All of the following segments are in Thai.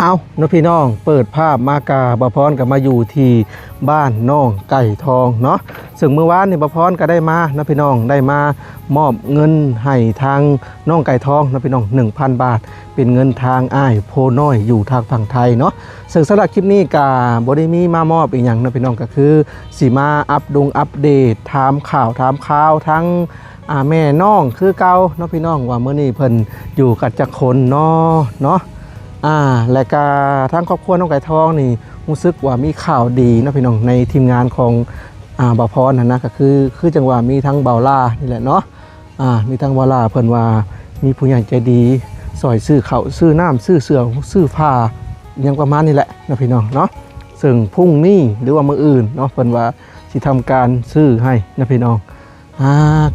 เอาเนาะพี่น้องเปิดภาพมากาบพรกับมาอยู่ที่บ้านน้องไก่ทองเนาะซึ่งเมื่อวานนี่บพรก็ได้มานะพี่น้องได้มามอบเงินให้ทางน้องไก่ทองนะพี่น้อง 1,000 บาทเป็นเงินทางอ้ายโพน้อยอยู่ทางฝั่งไทยเนาะซึ่งสำหรับคลิปนี้กาบ่ได้มีมามอบอีกอย่างนะพี่น้องก็คือสิมาอัปเดตถามข่าวทั้งแม่น้องคือเก่าเนาะพี่น้องว่ามื้อนี้เพิ่นอยู่กับจักคนเนาะและก็ทั้งครอบครัวน้องไก่ทองนี่รู้สึกว่ามีข่าวดีนะพี่น้องในทีมงานของบ่าวพรนะก็คือจังหวะมีทั้งเบาล่านี่แหละเนาะมีทั้งเบาล่าเพิ่นว่ามีผู้ใหญ่ใจดีซอยซื้อข้าวซื้อน้ำซื้อเสื้อซื้อผ้ายังประมาณนี้แหละนะพี่น้องเนาะซึ่งพรุ่งนี้หรือว่ามื้ออื่นเนาะเพิ่นว่าสิทำการซื้อให้นะพี่น้อง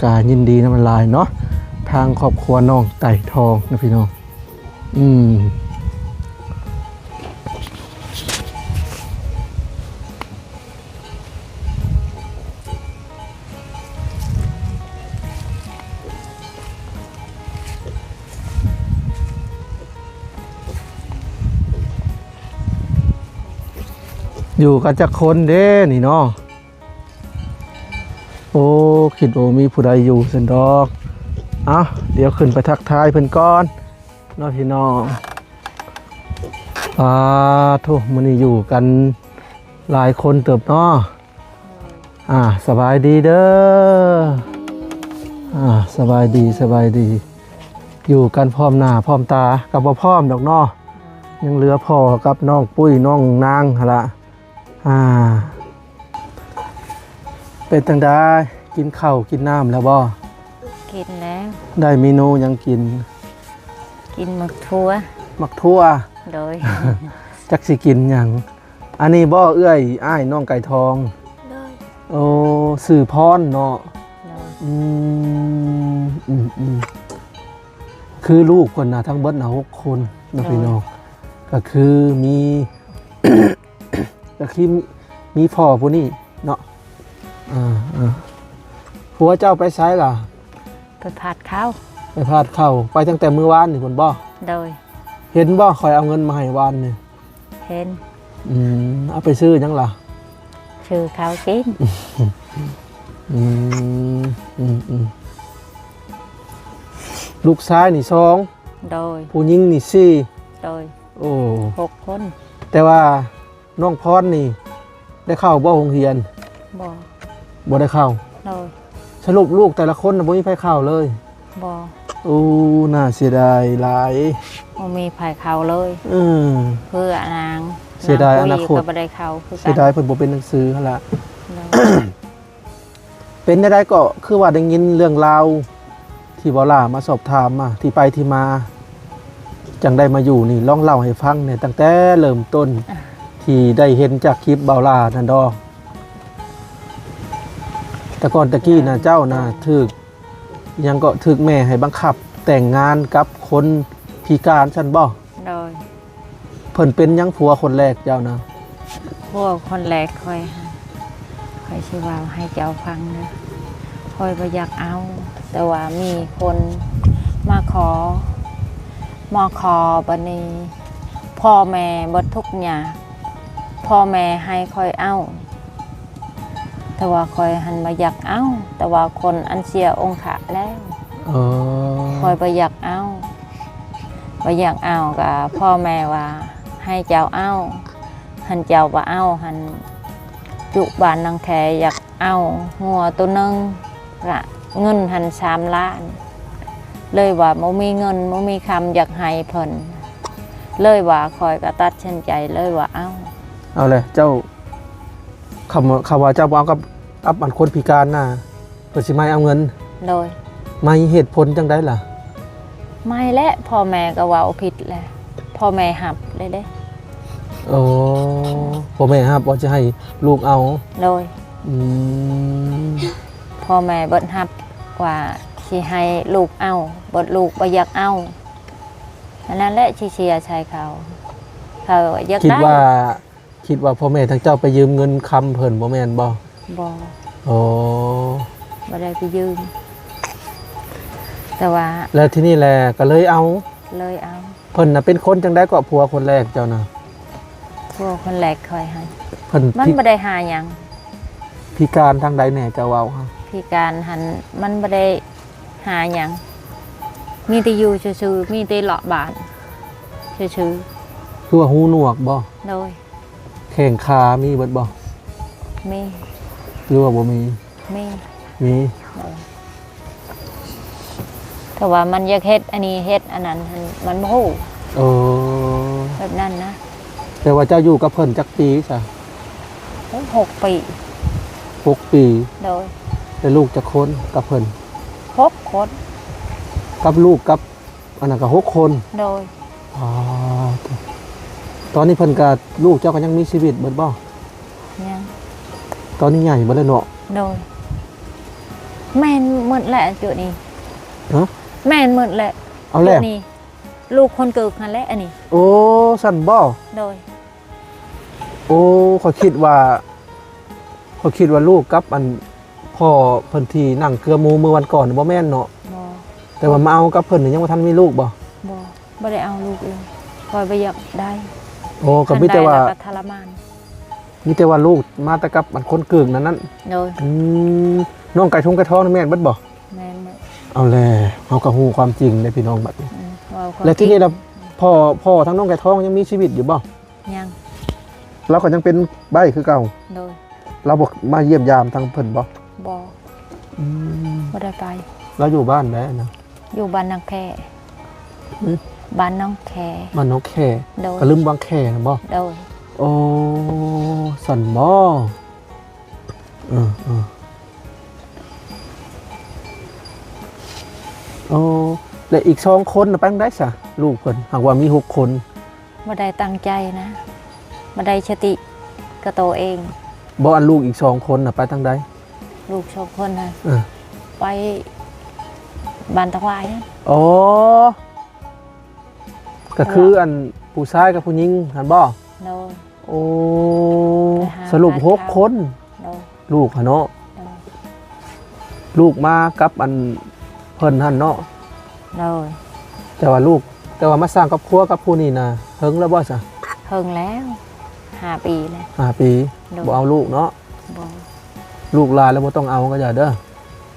ก็ยินดีนำลายเนาะทางครอบครัวน้องไก่ทองนะพี่น้องอยู่กันจักคนเด้นี่เนาะโอ้คิดว่ามีผู้ใดอยู่สันดอกเดี๋ยวขึ้นไปทักทายเพิ่นก่อนเนาะพี่น้องทุกมื้อนี้อยู่กันหลายคนเติบเนาะสบายดีเด้อสบายดีอยู่กันพร้อมหน้าพร้อมตากับบ่พร้อมดอกเนาะยังเหลือพ่อกับน้องปุ้ยน้องนางหั่นล่ะเป็นจังได๋กินข้าวกินน้ำแล้วบ่กินแล้วได้เมนูยังกินหมักทั่วโดย จักสิกินหยังอันนี้บ่เอื้อยอ้ายน้องไก่ทองโอ้สื่อพรเนาะคือลูกคนน่ะทั้งเบิดน่ะ6คนนะพี่น้องก็คือมี ก็คือมีพ่อผู้นี้เนาะผัวเจ้าไปไสล่ะไปพาดข้าวไปตั้งแต่มื้อวานนี่พุ่นบ่โดยเห็นบ่ข่อยเอาเงินมาให้วานนี่เห็นเอาไปซื้อหยังล่ะซื้อข้าวกินลูกชายนี่2โดยผู้หญิงนี่4โดยโอ้6คนแต่ว่าน้องพรนี่ได้เข้าบ่โรงเรียนบ่ได้เข้าโดยสรุปลูกแต่ละคนน่ะบ่มีไผเข้าเลยบ่น่าเสียดายหลายบ่มีไผเข้าเลยเพื่อนางเสียดายอนาคตก็บ่ได้เข้าคือเสียดายเพิ่นบ่เป็นหนังสือหั่นล่ะ เป็นได้ก็คือว่าได้ยินเรื่องราวที่บ่ล่ามาสอบถามมาที่ไปที่มาจังได้มาอยู่นี่ลองเล่าให้ฟังเนี่ยตั้งแต่เริ่มต้นที่ได้เห็นจากคลิปเบาล่านั่นดอกแต่ก่อนตะกี้นะเจ้านะยังก็ถึกแม่ให้บังคับแต่งงานกับคนพิการซั่นบ่โดยเพิ่นเป็นยังผัวคนแรกเจ้านะผัวคนแรกค่อยสิว่าให้เจ้าฟังนะค่อยบ่อยากเอาแต่ว่ามีคนมาขอบัดนี้พ่อแม่บ่ทุกอย่างพ่อแม่ให้ค่อยเอาแต่ว่าคอยหันมาอยากเอาแต่ว่าคนอันเสียองค์ขะแล้วคอยไปอยากเอากับพ่อแม่ว่าให้เจ้าเอาหันเจ้าว่าเอาหันจุบานนางแขอยากเอางัวตัวนึงละเงินหัน3 ล้านเลยว่าไม่มีเงินไม่มีคำอยากให้เพิ่นเลยว่าคอยก็ตัดสินใจเลยว่าเอาเลยเจ้าคำว่าเจ้าบ่เอากับอันคนพิการน่ะเพิ่นสิไม่เอาเงินโดยไม่เหตุผลจังได๋ล่ะไม่และพ่อแม่ก็ว่าผิดแหละพ่อแม่หับเลยเด้พ่อแม่หับว่าจะให้ลูกเอาโดยพ่อแม่บ่หับว่าสิให้ลูกเอาบ่ลูกบ่อยากเอาอันนั้นแหละสิเสียใจเขาอยากได้คิดว่าพ่อแม่ทั้งเจ้าไปยืมเงินคำเพิ่นบ่แม่นบ่บ่ได้ไปยืมแต่ว่าแล้วที่นี่แหละก็เลยเอา เพิ่นน่ะเป็นคนจังได๋ก็ผัวคนแรกเจ้าน่ะ พวกคนแรกคอยให้ เพิ่น มันบ่ได้หาหยัง พิการทางใดแหน่เจ้าเว้าฮะ พิการหันมันบ่ได้หาหยังมีแต่อยู่ซื่อๆมีแต่เลาะบ้านซื่อ คือว่าหูหนวกบ่ ๆโดย แข้งขามีเบิดบ่ มี หรือว่าบ่มี มี มี โดยแต่ว่ามันอยากเฮ็ดอันนี้เฮ็ดอันนั้นหั้นมันบ่ฮู้ เออ แบบนั้นนะ แต่ว่าเจ้าอยู่กับเพิ่นจักปีซะ 6 ปี 6 ปี โดย ได้ลูกจักคนกับเพิ่น 6 คน กับลูกกับอันนั้นก็6 คน โดย อ๋อตอนนี้เพิ่นก็ลูกเจ้าก็ยังมีชีวิตเบิดบ่ ยัง ตอนนี้ใหญ่เบิดแล้วเนาะ โดยแม่นหมดแหละจุดนี้ ฮะ แม่นหมดแหละ เอาแล้ว จุดนี้ลูกคนเกิดนั่นแหละอันนี้ โอ้สั่นบ่ โดย โอ้เขาคิดว่าลูกกับอันพ่อเพิ่นที่นั่งเกลือหมูเมื่อวันก่อนบ่แม่นเนาะ บ่ แต่ว่ามาเอากับเพิ่นนี่ยังบ่ทันมีลูกบ่ บ่ได้เอาลูกเลยคอยไปอยากได้ โอ้ก็มีแต่ว่า คันใดล้ก็ทรมาน มีแต่ว่าลูกมาแต่กับอันคนเกิงนั้น โดย น้องไก่ทงไก่ทองนี่แม่นเบิดบ่ แม่นหมด เอาแลเฮาก็ฮู้ความจริงในพี่น้องบัดนี้ เว้าความ และที่นี่ล่ะพ่อทั้งน้องไก่ทองยังมีชีวิตอยู่บ่ ยัง เราก็ยังเป็นใบ้คือเก่า โดย เราบ่มาเยี่ยมยามทางเพิ่นบ่ บ่บ่ได้ไป เราอยู่บ้านไหนนะ อยู่บ้านนางแค อืม บ้านน้องแค บ้านน้องแค่ โดย ก็ลืมบางแค่นะบ่ โดย โอ้สันบ่โอ้และอีก2 คนน่ะไปทางใดซะลูกเพิ่นหากว่ามี6 คน บ่ได้ตั้งใจนะบ่ได้สติกระโตวเอง บ่อันลูกอีก2 คนน่ะไปทางใด ลูก2 คนน่ะ เออ ไปบ้านตะควายนะ อ๋อก็คืออันผู้ชายกับผู้หญิงหั่นบ่ โดย โอ้ ไปหา สรุป ทาน 6 คน โดย ลูกหั่นเนาะ โดย ลูกมากับอันเพิ่นหั่นเนาะ โดย แต่ว่ามาสร้างครอบครัวกับผู้นี่นะเฮิงแล้วบ่ซะ เพิ่งแล้ว5 ปีแล้ว 5 ปี โดย บ่เอาลูกเนาะ บ่ ลูกหลายแล้วบ่ต้องเอาก็อย่าเด้อ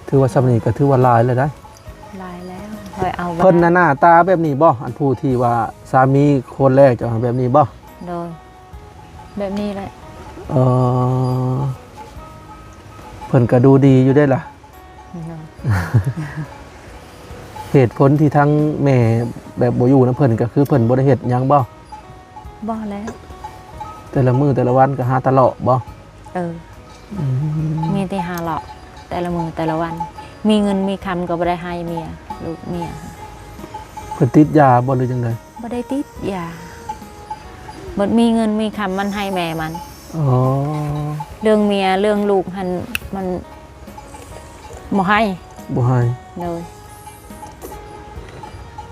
ถือว่าสำนี้ก็ถือว่าหลายเลยได้ ลายแล้วคอยเอาไว้ เพิ่นน่ะหน้าตาแบบนี้บ่อันผู้ที่ว่าสามีคนแรกจะเอาแบบนี้บ่ โดยแบบนี้แหละ เออเพิ่นก็ดูดีอยู่ได้ล่ะ โดย เหตุผลที่ทั้งแม่แบบบ่อยู่นะเพิ่นก็คือเพิ่นบ่ได้เฮ็ดหยังบ่ บ่แล้ว แต่ละมื้อแต่ละวันก็หาตะเลาะบ่ เออมีแต่หาเลาะแต่ละมือแต่ละวัน มีเงินมีคำก็บ่ได้ให้เมียลูกเมีย เพิ่นติดยาบ่หรือจังได บ่ได้ติดยาบ่มีเงินมีคำมันให้แม่มัน อ๋อ เรื่องเมียเรื่องลูกหันมันบ่ให้ บ่ให้ เลย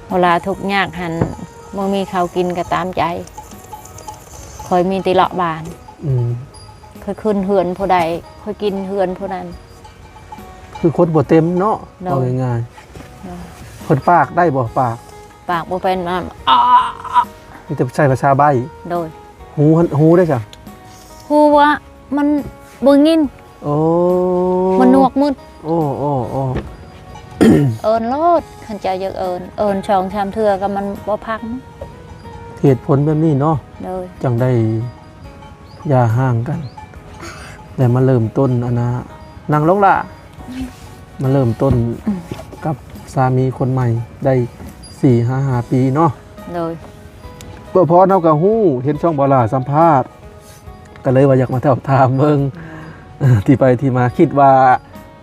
เวลาทุกข์ยากหันบ่มีข้าวกินก็ตามใจคอยมีแติเลาะบาน อืม เคยขึ้นเฮือนผู้ใดเคยกินเฮือนผู้นั้น คือคนบ่เต็มเนาะ เนาะ เอาง่าย เนาะ ๆเพิ่นปากได้บ่ปาก ปากบ่เป็นมันอ้อ มีแต่ใช้ภาษาใบ้ โดย หูได้จ้ะ ฮู้ว่ามันบ่ยิน โอ้ มันหนวกมืด โอ้โอ้โอ้ เอิ้นโลดคันเจ้าอยากเอิ้นช่องชามเทื่อก็มันบ่พัก เหตุผลแบบนี้เนาะ โดย จังได้อย่าห่างกันแต่มาเริ่มต้นอันนะนางลงล่ะมาเริ่มต้นกับสามีคนใหม่ได้4-5 ปีเนาะ โดย เพื่อพอเฮาก็ฮู้เห็นช่องบ่ล่าสัมภาษณ์ก็เลยว่าอยากมาถามเบิ่ง ที่ไปที่มาคิดว่า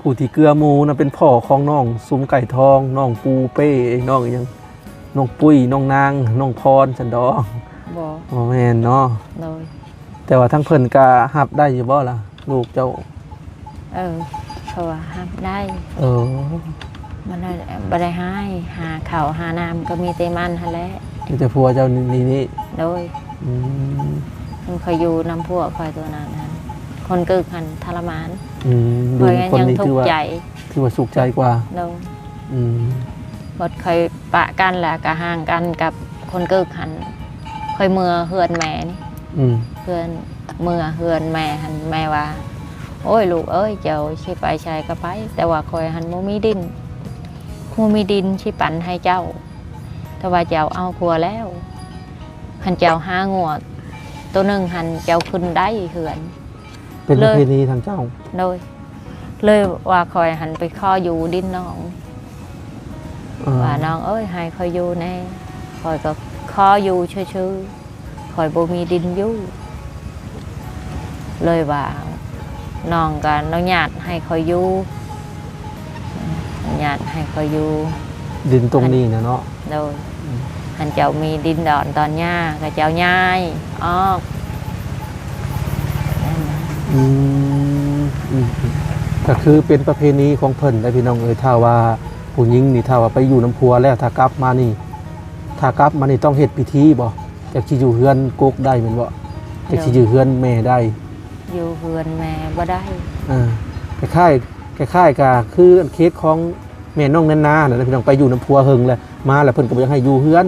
ผู้ที่เกลือหมูนะเป็นพ่อของน้องซุ้มไก่ทองน้องปูเป้น้องอิหยังน้องปุ้ยน้องนางน้องพรสันดอก บ่ บ่แม่นเนาะ โดย แต่ว่าทั้งเพิ่นก็รับได้อยู่บ่ล่ะลูกเจ้า เขาว่าห้ามได้ เออ มันบ่ได้ให้หาข้าวหาน้ำก็มีแต่มันหั่นแหละ มีแต่ผัวเจ้านี่ โดย อืม มันเคยอยู่น้ำพวกคอยตัวนั้นหันคนกึกหันทรมาน ดู คอย คน ยัง นี้ ทุ ถื ก อ ข์ ว่า ใจ ถือว่าสุขใจกว่า โดย อืม บดเคยปะกันแหละก็ห่างกันกับ คนเกิดหันค่อยเมื่อเฮือนแม่นี่ เฮือนเมื่อเฮือนแม่หันแม่ว่าโอ้ยลูกเอ้ยเจ้าสิไปชายก็ไปแต่ว่าคอยหันบ่มีดินสิปันให้เจ้าแต่ว่าเจ้าเอาผัวแล้วหันเจ้าหางัวตัวหนึ่งหันเจ้าขึ้นได้เหือน เป็นประเพณีทางเจ้าเลยว่าคอยหันไปขออยู่ดินน้องว่าน้องเอ้ยให้คอยอยู่แน่คอยก็ขออยู่ชื่อคอยบ่มีดินอยู่เลยว่าน้องกันน้องญาติให้คอยอยู่ญาติให้คอยอยู่ดินตรงนี้เนาะโดยหันเจ้ามีดินดอนตอนหญ้าก็เจ้าย้ายออกก็คือเป็นประเพณีของเพิ่นได้พี่น้องเอ้ยถ้าว่าผู้หญิงนี่ถ้าว่าไปอยู่น้ำพัวแล้วถ้ากลับมานี่ต้องเฮ็ดพิธีบ่จักสิอยู่เฮือนกกได้แม่นบ่จักสิอยู่เฮือนแม่ได้อยู่เฮือนแม่บ่ได้คล้ายก็คือเคสของแม่น้องนันนาน่ะพี่น้องไปอยู่น้ำพัวเฮิงแล้วมาแล้วเพิ่นก็บ่อยากให้อยู่เฮือน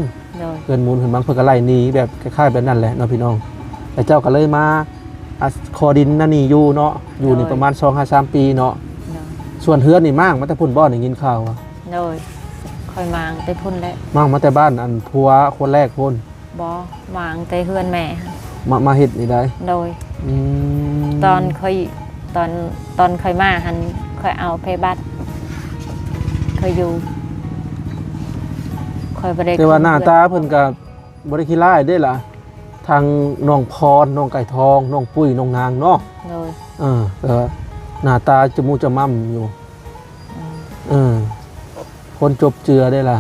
มูลเพิ่นบางเพิ่นก็ไล่หนีแบบคล้ายๆแบบนั้นแหละเนาะพี่น้องแต่เจ้าก็เลยมาคอดินนั่นนี่อยู่เนาะอยู่นี่ประมาณ 2-3 ปีเนาะส่วนเฮือนนี่มั่งมาแต่พุ่นบ่ได้ยินข่าวว่าโดยค่อยมางแต่พุ่นแล้วมั่งมาแต่บ้านอันผัวคนแรกพุ่นบ่มางแต่เฮือนแม่มาเฮ็ดนี่ได้โดยตอนค่อยมาหันค่อยเอาไปบัตรค่อยอยู่ค่อยบ่ได้แต่ว่าหน้าตาเพิ่นก็บ่ได้ขี้ร้ายเด้ล่ะทางน้องพรน้องไก่ทองน้องปุ้ยน้องนางเนาะหน้าตาจมูกจะมั่มอยู่คนจบเจือได้ล่ะ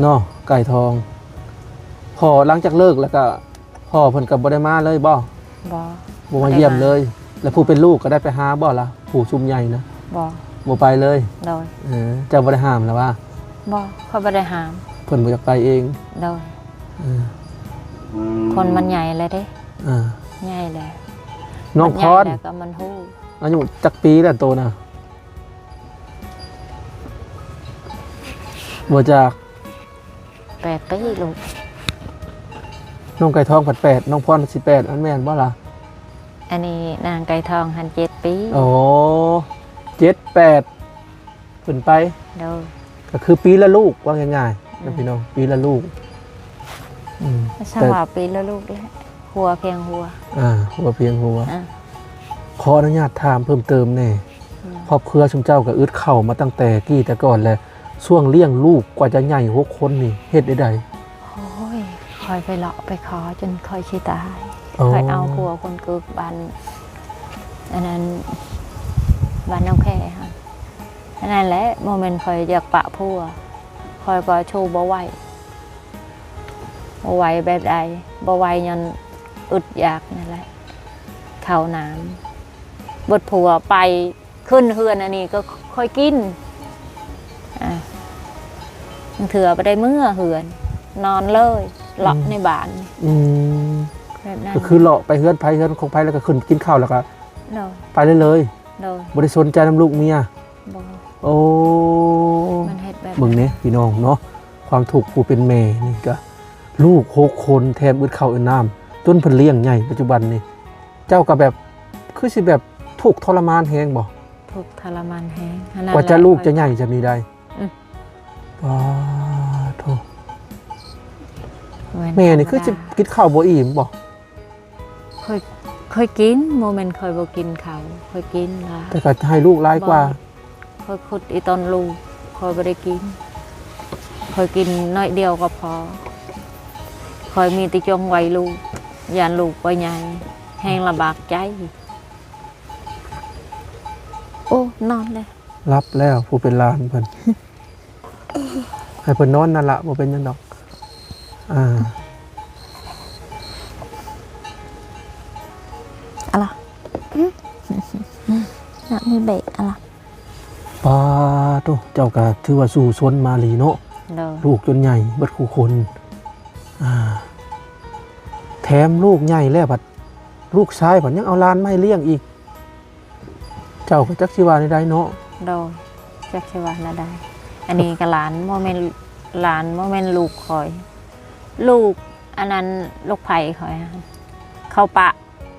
เนาะไก่ทองพอหลังจากเลิกแล้วก็พ่อเพิ่นก็บ่ได้มาเลยบ่มาเยี่ยมเลยแล้วผู้เป็นลูกก็ได้ไปหาบ่ล่ะผู้ชุมใหญ่นะบ่ไปเลยเจ้าบ่ได้ห้ามแล้วว่าบ่เขาบ่ได้ห้ามเพิ่นบ่อยากไปเองคนมันใหญ่เลยเด้ใหญ่แล้วน้องพรก็มันฮู้อายุจักปีแล้วโตนะบ่จาก8 ปีลูกน้องไก่ทอง8น้องพร18อันแม่นบ่ล่ะอันนี้นางไก่ทองหัน7 ปีโอ้7-8ขึ้นไปก็คือปีละลูกว่าง่ายๆนะพี่น้องปีละลูกใช่ว่าปีละลูกแล้วหัวเพียงหัวหัวเพียงหัวขออนุญาตถามเพิ่มเติมแน่ครอบครัวชุมเจ้าก็อึดเข่ามาตั้งแต่กี้แต่ก่อนแล้วช่วงเลี้ยงลูกกว่าจะใหญ่6 คนนี่เฮ็ดได้ใดโอ้ยคอยไปเลาะไปขอจนคอยชิตายคอยเอาผัวคนเกิดบ้านอันนั้นบ้านน้องแค่ค่ะอันนั้นแหละโมเมนต์คอยอยากปะผัวคอยก็โชว์บ่ไหวแบบใดบ่ไหวยันอึดอยากนั่นแหละข้าวน้ำบดผัวไปขึ้นเฮือนอันนี้ก็ค่อยกินเถื่อไปได้เมื่อเฮือนนอนเลยเลาะในบ้านแบบนั้นก็คือเลาะไปเฮือนไผเฮือนของไผแล้วก็ขึ้นกินข้าวแล้วก็ไปเลยบ่ได้สนใจน้ำลูกเมียโอ้มันเฮ็ดแบบมึงเนี่ยพี่น้องเนาะความถูกผู้เป็นแม่นี่ก็ลูก6 คนแถมอึดข้าวอึดน้ำจนเพิ่นเลี้ยงใหญ่ปัจจุบันนี่เจ้าก็แบบคือสิแบบถูกทรมานแฮงบ่ถูกทรมานแฮงกว่าจะลูกจะใหญ่จะมีได้โธ่แม่นี่คือจะกินข้าวบ่อิ่มบ่เคยกินโมเมนต์เคยบ่กินข้าวเคยกินค่ะแต่ก็ให้ลูกหลายกว่าเคยขุดอีตอนลูกเคยบ่ได้กินเคยกินน้อยเดียวก็พอเคยมีแต่จงไว้ลูกยานลูกไปใหญ่แห้งลำบากใจโอ้นอนเลยรับแล้วผู้เป็นหลานเพิ่นให้เพิ่นนอนนั่นละบ่เป็นหยังดอกอะไรน่ะมีเบรกอะไรป้าโตเจ้าก็ถือว่าสู่ซนมาหลีเนาะลูกจนใหญ่เบิดคู่คนแถมลูกใหญ่แล้วบัดลูกชายบัดยังเอาหลานมาให้เลี้ยงอีกเจ้าก็จักสิว่าได้เนาะจักสิว่าได้ อันนี้ก็หลานโมเมนหลานโมเมนลูกคอย ลูกอันนั้นลูกไผ่คอยเขาปะ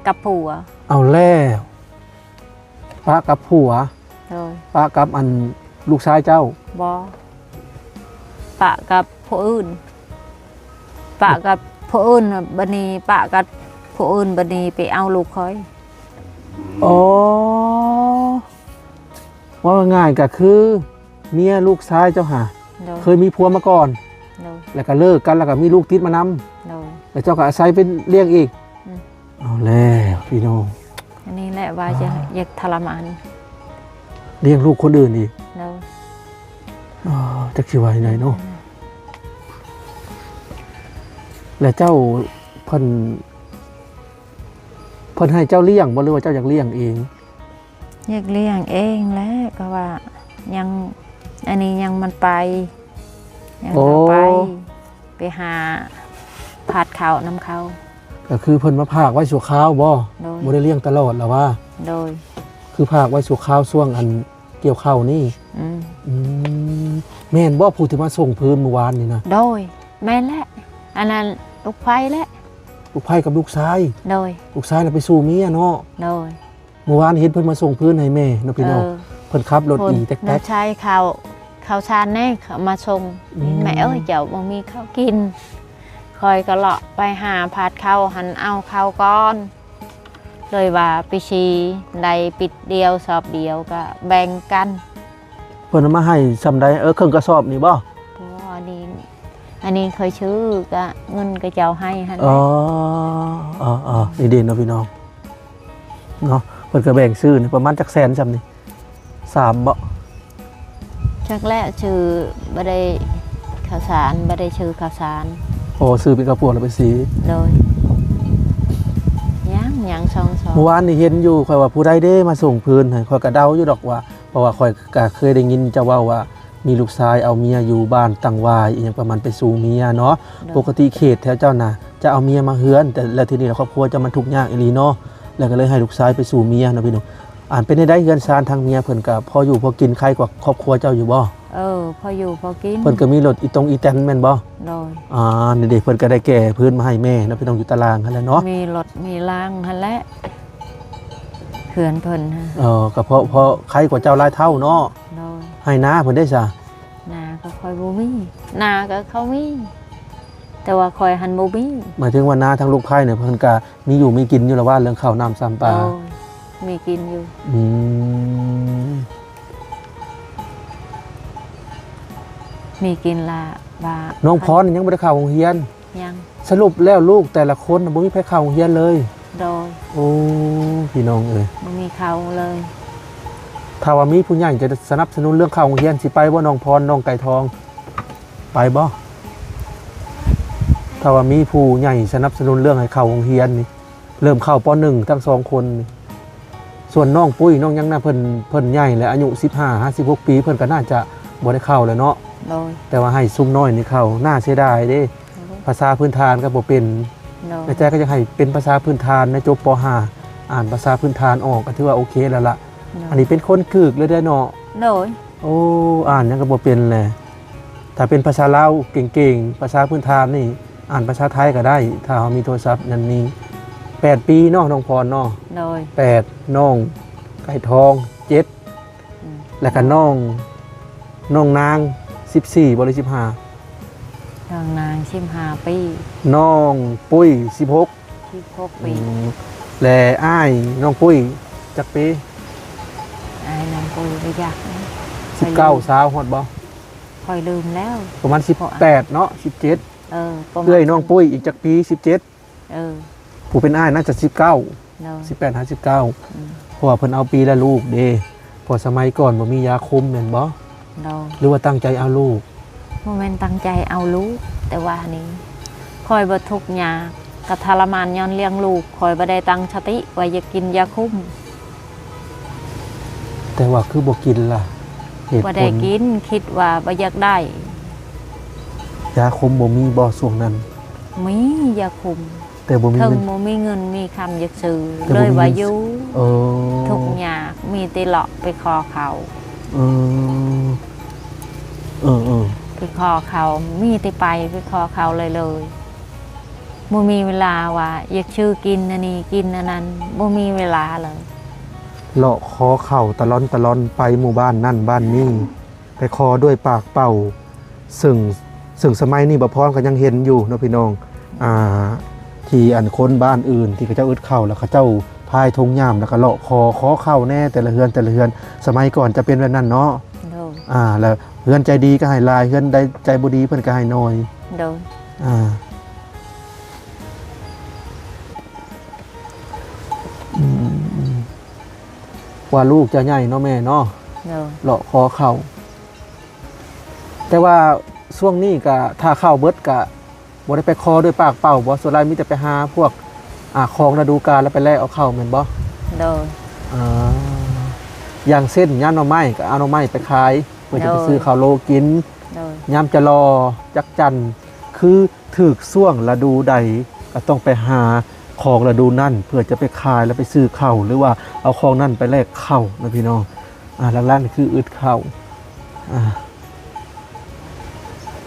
กับผัว เอาแล้วปะกับผัว โดย ปะกับอันลูกชายเจ้า บอปะกับผู้อื่นปะกับผู้อื่นบัดนี้ปะกับผู้อื่นบัดนี้ไปเอาลูกคอย อ๋อว่าง่ายก็คือเมียลูกชายเจ้าหา โดย เคยมีผัวมาก่อน โดย แล้วก็เลิกกันแล้วก็มีลูกติดมานำ โดย แล้วเจ้าก็อาศัยเป็นเลี้ยงอีก อืม เอาแล้วพี่น้อง อันนี้แหละว่าจะอยากทรมาน เลี้ยงลูกคนอื่นอีก โดย อ๋อจักสิว่าจังไดเนาะแล้วเจ้าเพิ่นให้เจ้าเลี้ยงบ่หรือว่าเจ้าอยากเลี้ยงเอง อยากเลี้ยงเองแหล้วก็ว่ายังอันนี้ยังมันไปยังเอาไปหาผัดเขาน้ำเขา ก็คือเพิ่นมาพากไว้ชั่วคราวบ่ โดย บ่ได้เลี้ยงตลอดแล้วว่า โดย คือพากไว้ชั่วคราวช่วงอันเกี่ยวข้าวนี่ อืม อืมแม่นบ่ผู้ที่มาส่งพื้นเมื่อวานนี่นะ โดยแม่นแหละอันนั้นลูกไฟแหละ ลูกไผ่กับลูกชาย โดย ลูกชายน่ะไปสู่เมียเนาะ โดย เมื่อวานเห็นเพิ่นมาส่งพื้นให้แม่เนาะพี่น้องเพิ่นขับรถ คน อีแต๊ น้าก ชายเขาชานแน่เขามาส่ง อืม แม่เอ้ยเจ้าบ่มีข้าวกินคอยก็เลาะไปหาผัดข้าวหันเอาข้าวก้อน เลยว่าไปชีได้ปิดเดียวสอบเดียวก็แบ่งกัน ๆเพิ่นเอามาให้ซำใดเครื่องกระสอบนี่บ่ เพราะว่าอันนี้เคยชื่อก็เงินก็เจ้าให้หันแห อ๋ ละ อนี่เด่นเนาะพี่น้องเนาะเพิ่นก็แบ่งซื้อนี่ประมาณจักแสนซำนี่3บ่ ชักแรกชื่อบ่ได้ข้าวสารบ่ได้ชื่อข้าวสาร โอ้ซื้อเป็นกระปุกแล้วไปสี โดยยังสอง เมื่อวานนี่เห็นอยู่ข่อยว่าผู้ใดเด้มาส่งพื้นให้ข่อยก็เดาอยู่ดอกว่าเพราะว่าข่อยก็เคยได้ยินเจ้าเว้าว่ามีลูกชายเอาเมียอยู่บ้านตั้งวายอีหยังประมาณไปสู่เมียเนาะปกติเขตแถวเจ้าน่ะจะเอาเมียมาเฮือนแต่แล้วทีนี้ครอบครัวจะมันทุกข์ยากอีหลีเนาะแล้วก็เลยให้ลูกชายไปสู่เมียเนาะพี่น้องอ่านเป็นได้เฮือนซานทางเมียเพิ่นก็พออยู่พอกินใครกว่าครอบครัวเจ้าอยู่บ่ พออยู่พอกิน เพิ่นก็มีรถอีแตนแม่นบ่ โดย นี่เด็กเพิ่นก็ได้แก่พื้นมาให้แม่เนาะพี่น้องอยู่ตารางหั่นแหละเนาะ มีรถมีล่างหั่นแหละเขื่อนเพิ่นฮะ ก็เพราะใครกว่าเจ้าหลายเท่าเนาะ โดย ให้น้าเพิ่นได้ซะ นาก็คอยบ่มีนาก็เขามีแต่ว่าคอยหันบ่มี หมายถึงว่าน้าทั้งลูกไผ่เนี่ยเพิ่นก็มีอยู่มีกินอยู่แล้วว่าเรื่องข้าวน้ำซ้ำปลา โดยมีกินอยู่ อืม มีกินละบา น้องพรยังบ่ได้เข้าโรงเรียน ยัง สรุปแล้วลูกแต่ละคนน่ะบ่มีใครเข้าโรงเรียนเลย โดย โอ้พี่น้องเอ้ย บ่มีเขาเลย ถ้าว่ามีผู้ใหญ่จะสนับสนุนเรื่องเข้าโรงเรียนสิไปบ่น้องพรน้องไก่ทอง ไปบ่ถ้าว่ามีผู้ใหญ่สนับสนุนเรื่องให้เข้าโรงเรียนนี่เริ่มเข้าป .1 ทั้งสองคนนี่ส่วนน้องปุ้ยน้องยังน่ะเพิ่นใหญ่แล้วอายุ15-16 ปีเพิ่นก็น่าจะบ่ได้เข้าแล้วเนาะ โดย แต่ว่าให้ซุ่มน้อยนี่เข้าน่าเสียดายเด้ภาษาพื้นฐานก็บ่เป็น โดย แต่ใจก็จะให้เป็นภาษาพื้นฐานในจบป .5 อ่านภาษาพื้นฐานออกก็ถือว่าโอเคแล้วล่ะอันนี้เป็นคนกึกเลยได้อเนาะ โดย โอ้อ่านยังก็บ่เป็นแหละถ้าเป็นภาษาลาวเก่งๆภาษาพื้นฐานนี่อ่านภาษาไทยก็ได้ ถ้าเรามีโทรศัพท์นั่นนี่8 ปีเนาะน้องพรเนาะ โดย 8น้องไก่ทอง7แล้วก็น้องนาง14บ่หรือ15 ทางนาง15ปี น้องปุ้ย16 16ปี และอ้ายน้องปุ้ยจักปี ไอ้น้องปุยก็อยากนะ 19สาวฮอดบ่ คอยลืมแล้ว ประมาณ18เนาะ17 ประมาณ เอื้อยน้องปุ้ยอีกจักปี17ผู้เป็นอ้ายน่าจะ19 โดย 18 59เพราะว่าเพิ่นเอาปีละลูกเด้เพอสมัยก่อนบ่มียาคุมแม่นบ่ โดย หรือว่าตั้งใจเอาลูก โมเมนต์ตั้งใจเอาลูกแต่ว่านี้คอยบ่ทุกข์ยากกะทรมานย้อนเลี้ยงลูกคอยบ่ได้ตั้งสติว่าอยากกินยาคุ้ม แต่ว่าคือบ่กินล่ะเหตุ บ่ ผ ได้ ล กินคิดว่าบ่อยากได้ ยาคุมบ่มีบ่ช่วงนั้น มียาคุ้ม แต่บ่มี ถึง เงิน บ่มีเงินมีคำอยากซื้อ แต่บ่ เลย มี ว่าอยู่ เออ ทุกข์ยากมีแต่เลาะไปขอเขา เออ ไปขอเขามีแต่ไปขอเขาเลยบ่มีเวลาว่าอยากชื่อกินอันนี้กินอันนั้นบ่มีเวลาเลย เลาะคอเข่าตะลอนไปหมู่บ้านนั่นบ้านนี้ไปคอด้วยปากเป่าซึ่งสมัยนี้บ่พรก็ยังเห็นอยู่เนาะพี่น้องที่อันคนบ้านอื่นที่เขาเจ้าอึดเข่าแล้วเขาเจ้าพายธงยามแล้วก็เลาะคอเข่าแน่แต่ละเฮือนสมัยก่อนจะเป็นแบบนั้นเนาะแล้วเฮือนใจดีก็ให้ลายเฮือนได้ใจบ่ดีเพิ่นก็ให้น้อยโดยว่าลูกจะใหญ่เนาะแม่เนาะเลาะคอเข่าแต่ว่าช่วงนี้ก็ถ้าเข้าเบิดก็บ่ได้ไปคอด้วยปากเป่าบ่ส่วนใหญ่มีแต่ไปหาพวกของฤดูกาลแล้วไปแลกเอาเข้าแม่นบ่โดยอย่างเส้นย่ามหน่อไม้ก็เอาหน่อไม้ไปขายเพื่อจะไปซื้อข้าวโลกินยามจะรอจักจันคือถึกช่วงฤดูใดก็ต้องไปหาของฤดูนั่นเพื่อจะไปขายแล้วไปซื้อข้าวหรือว่าเอาของนั่นไปแลกข้าวนะพี่น้องหลังๆนี่คืออึดข้าว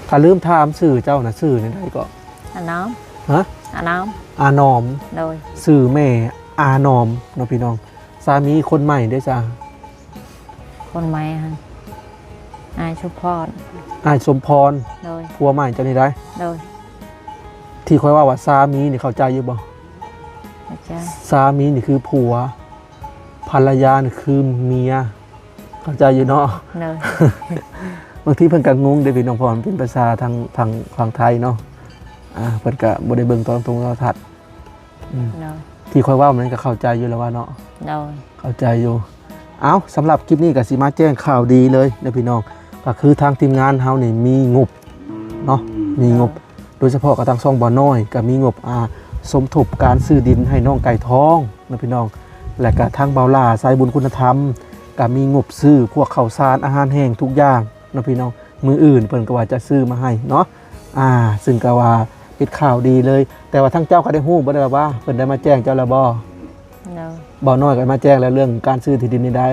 ถ้าลืมถามชื่อเจ้านะชื่อนี่ได้ก็อาน้อมฮะอาน้อมอานอมโดยชื่อแม่อานอมเนาะพี่น้องสามีคนใหม่ได้จ้ะคนใหม่ฮะอายชุมพรอายสมพรโดยผัวใหม่เจ้านี่ได้โดยที่ค่อยว่าสามีนี่เข้าใจอยู่บ่สามีนี่คือผัวภรรยานี่คือเมียเข้าใจอยู่เนาะบางทีเพิ่นก็งงได้พี่น้องพรเป็นภาษาทางไทยเนาะเพิ่นก็บ่ได้เบิ่งตอนตรงเราทัดที่ค่อยว่ามันก็เข้าใจอยู่แล้วว่าเนาะเข้าใจอยู่สำหรับคลิปนี้ก็สิมาแจ้งข่าวดีเลยนะพี่น้องก็คือทางทีมงานเฮานี่มีงบเนาะมีงบโดยเฉพาะกับทางช่องบ่อน้อยก็มีงบสมทบการซื้อดินให้น้องไก่ทองนะพี่น้องและก็ทางเบาล่าสายบุญคุณธรรมก็มีงบซื้อพวกข้าวสารอาหารแห้งทุกอย่างนะพี่น้องมืออื่นเพิ่นก็ว่าจะซื้อมาให้เนาะซึ่งก็ว่าเป็นข่าวดีเลยแต่ว่าทั้งเจ้าก็ได้ฮู้บ่ได้ว่าเพิ่นได้มาแจ้งเจ้าแล้วบ่น้อยก็มาแจ้งแล้วเรื่องการซื้อที่ดินนี่ได้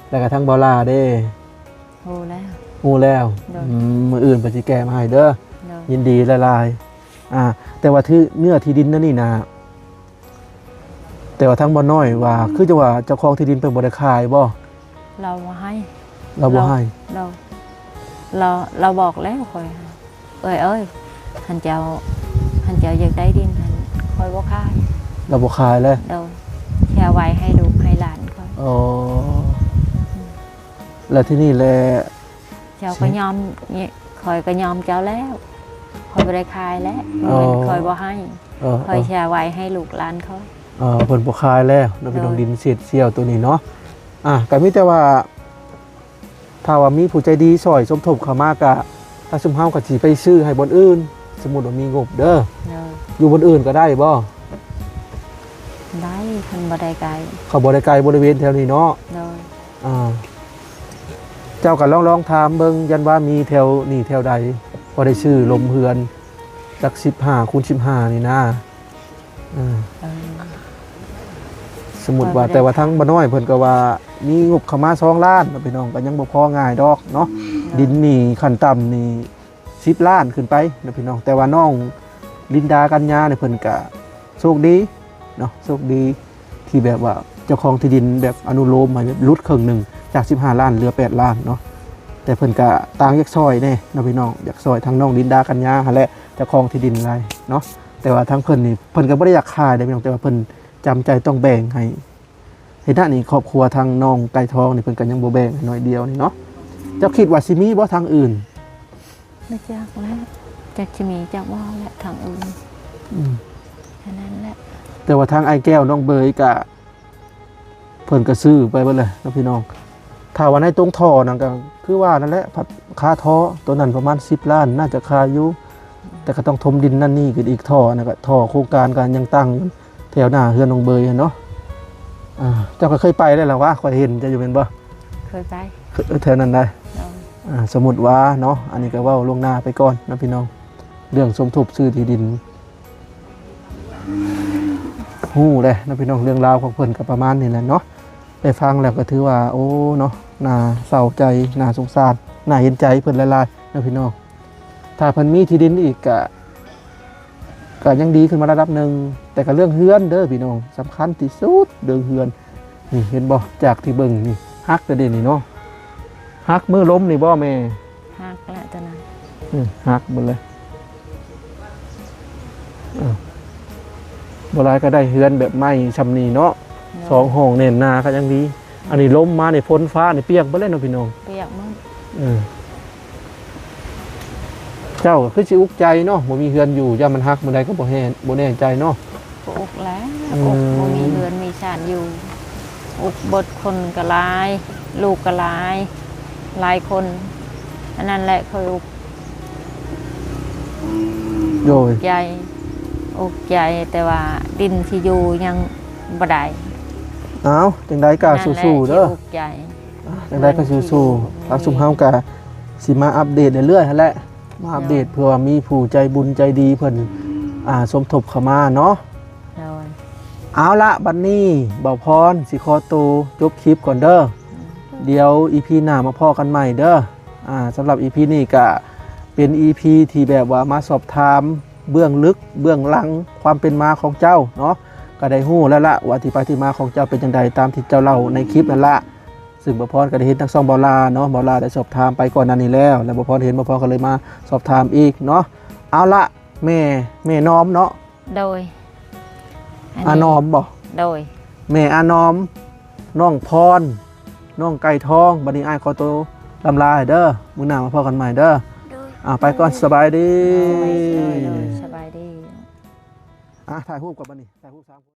แล้วก็ทั้งเบาล่าเด้ฮู้แล้วมืออื่นเพิ่นสิแก้มาให้เด้อยินดีหลายๆแต่ว่าที่เนื้อที่ดินนั่นนี่นะแต่ว่าทั้งบ่น้อยว่าคือจะว่าเจ้าของที่ดินเป็นบ่ได้ขายบ่เราบ่ให้เราบอกแล้วค่อยเอ้ยท่านเจ้าอยากได้ดินท่านค่อยบ่ขายเราบ่ขายเลยแค่ไว้ให้ลูกให้หลานค่อยแล้วที่นี่แลเจ้าก็ยอมค่อยก็ยอมเจ้าแล้วค่อยบ่ได้ขายแล้วเงินค่อยบ่ให้ค่อยแช่ไว้ให้ลูกหลานค่อยเพิ่นบ่ขายแล้วเราเป็นดินเศษเสี้ยวตัวนี้เนาะก็มีแต่ว่าถ้าว่ามีผู้ใจดีช่วยสมทบเข้ามาก็ถ้าซุมเฮาก็สิไปซื้อให้บนอื่นสมมุติว่ามีงบเด้ออยู่บนอื่นก็ได้บ่ได้เพิ่นบ่ได้ไกลเขาบ่ได้ไกลบริเวณแถวนี้เนาะเจ้าก็ลองถามเบิ่งยันว่ามีแถวนี่แถวใดบ่ได้ซื้อลมเฮือนจัก15 × 15นี่นะสมมุติว่าแต่ว่าทั้งบ่น้อยเพิ่นก็ว่ามีงบเข้ามา2 ล้านพี่น้องก็ยังบ่พอง่ายดอกเนาะดินนี่ขั้นต่ำนี่10 ล้านขึ้นไปนะพี่น้องแต่ว่าน้องลินดากัญญาเนี่ยเพิ่นก็โชคดีเนาะโชคดีที่แบบว่าเจ้าของที่ดินแบบอนุโลมมาลดครึ่งนึงจาก15 ล้านเหลือ8 ล้านเนาะแต่เพิ่นก็ต่างอยากซอยแน่นะพี่น้องอยากซอยทางน้องลินดากัญญาหั่นแหละเจ้าของที่ดินไรเนาะแต่ว่าทั้งเพิ่นนี่เพิ่นก็บ่ได้อยากขายได้พี่น้องแต่ว่าเพิ่นจำใจต้องแบ่งให้ด้านนี้ครอบครัวทางน้องไก่ทองนี่เพิ่นก็ยังบ่แบ่งน้อยเดียวนี่เนาะเจ้าคิดว่าสิมีบ่ทางอื่นไม่จักแล้วจักสิมีจักบ่และทางอื่นแค่นั้นแหละแต่ว่าทางไอ้แก้วน้องเบยก็เพิ่นก็ซื้อไปเบิดเลยนะพี่น้องถ้าว่าในตรงท่อนั่นก็คือว่านั่นแหละค่าท่อตัวนั้นประมาณ10 ล้านน่าจะค่าอยู่แต่ก็ต้องถมดินนั่นนี่ขึ้นอีกท่อนะก็ท่อโครงการการยังตั้งแถวหน้าเฮือนน้องเบยเนาะเจ้าก็เคยไปได้หรอวะเคยเห็นจะอยู่เป็นบ่เคยไปแถวนั้นได้สมมุติว่าเนาะอันนี้ก็ว่าล่วงหน้าไปก่อนนะพี่น้องเรื่องสมทบซื้อที่ดินฮู้เลยนะพี่น้องเรื่องราวของเพิ่นก็ประมาณนี้แหละเนาะไปฟังแล้วก็ถือว่าโอ้เนาะน่าเศร้าใจน่าสงสาร น่าเห็นใจเพิ่นหลายๆนะพี่น้องถ้าเพิ่นมีที่ดินอีกก็ยังดีขึ้นมาระดับหนึ่งแต่ก็เรื่องเฮือนเด้อพี่น้องสำคัญที่สุดเรื่องเฮือนนี่เห็นบ่จากที่เบิ่งนี่ฮักแต่เด่นนี่เนาะฮักมือล้มนี่บ่แม่ หักแล้วตอนนั้น ฮักหมดเลยบ่หลายก็ได้เฮือนแบบไม้ชำนีเนาะ2ห้องแน่นหนาก็ยังดีอันนี้ล้มมานี่ฝนฟ้านี่เปียกเบ่เลยเนาะพี่น้อง เปียกมึง เจ้าก็คือสิอุกใจเนาะบ่มีเฮือนอยู่ย่ามันฮักมื้อใดก็บ่แน่ใจเนาะ อุกแล้วอุกบ่มีเฮือนมีชาติอยู่อุกเบดคนก็หลาย ลูกก็หลายคนอันนั้นแหละเคยอุก โดย ใจอุกใจแต่ว่าดินที่อยู่ยังบ่ได้ อ้าวจังไดก็สู้ๆเด้อ นั่นแหละที่อุกใจ จังไดก็สู้ๆทางซุมเฮาก็สิมาอัปเดตเรื่อยๆหั่นแหละมาอัปเดตเพื่อว่ามีผู้ใจบุญใจดีเพิ่นสมทบเข้ามาเนาะ โดย เอาละบัดนี้เบาพรสิขอตัวจบคลิปก่อนเด้อเดี๋ยว EP หน้ามาพอกันใหม่เด้อสำหรับ EP นี้ก็เป็น EP ที่แบบว่ามาสอบถามเบื้องลึกเบื้องหลังความเป็นมาของเจ้าเนาะก็ได้ฮู้แล้วละว่าที่ไปที่มาของเจ้าเป็นจังไดตามที่เจ้าเล่าในคลิปนั่นละซึ่งเบาพรก็ได้เห็นทั้งสองเบาลาเนาะเบาลาได้สอบถามไปก่อนหน้านี้แล้วเบาพรเห็นเบาพรก็เลยมาสอบถามอีกเนาะเอาละแม่น้อมเนาะ โดย อานอมบ่ โดย แม่อานอมน้องพรน้องไก่ทองบัดนี้อ้ายขอตัวลำลาเด้อมื้อหน้ามาพบกันใหม่เด้อไปก่อนสบายดี สบายดี ถ่ายรูปกับบัดนี้ถ่ายรูป3